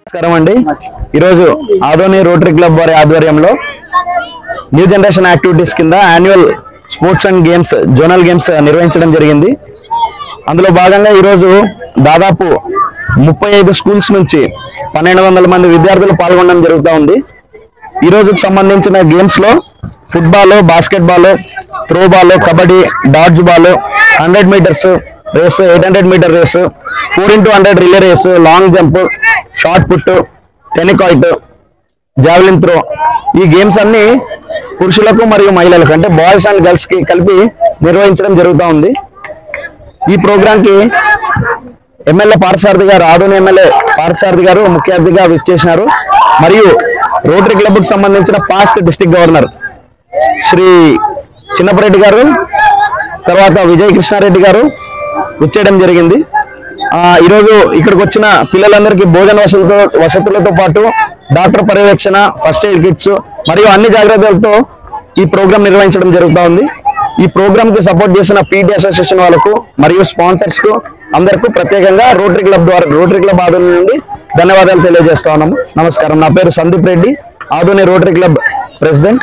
నమస్కారం అండి. ఈరోజు ఆదోని రోటరీ క్లబ్ వారి ఆధ్వర్యంలో న్యూ జనరేషన్ యాక్టివిటీస్ కింద annual sports and games zonal games నిర్వహించడం జరిగింది. అందులో భాగంగా ఈరోజు దాదాపు 35 స్కూల్స్ నుంచి 1200 మంది విద్యార్థులు పాల్గొనడం జరుగుతూ ఉంది. ఈ రోజుకు సంబంధించిన గేమ్స్ లో football, basketball, throwball, kabaddi, dodge ball, 100 meters race, 800 meter race, 4x100 relay race, long jump, shot put, tenikoit, javelin throw, ఈ గేమ్స్ అన్ని పురుషులకు మరియు మహిళలకు అంటే బాయ్స్ అండ్ గర్ల్స్ కి కలిపి నిర్వహించడం జరుగుతూ ఉంది. ఈ ప్రోగ్రామ్ కి ఎమ్మెల్యే పార్థసారథి గారు, ఆదోని ఎమ్మెల్యే పార్థసారథి గారు ముఖ్య అతిథిగా విచ్చేసినారు. మరియు రోటరీ క్లబ్ కు సంబంధించిన past district governor Shri Chinnapareddy గారు, తర్వాత విజయ కృష్ణారెడ్డి గారు విచ్చేయడం జరిగింది. ఈరోజు ఇక్కడికి వచ్చిన పిల్లలందరికీ భోజన వసతులతో పాటు డాక్టర్ పర్యవేక్షణ, ఫస్ట్ ఎయిడ్ కిట్స్ మరియు అన్ని జాగ్రత్తలతో ఈ ప్రోగ్రాం నిర్వహించడం జరుగుతూ ఉంది. ఈ ప్రోగ్రామ్ కి సపోర్ట్ చేసిన పీటీ అసోసియేషన్ వాళ్ళకు మరియు స్పాన్సర్స్ కు అందరికీ ప్రత్యేకంగా రోటరీ క్లబ్ ఆదోని నుండి ధన్యవాదాలు తెలియజేస్తా ఉన్నాము. నమస్కారం. నా పేరు Sandeep Reddy, Adoni rotary club president.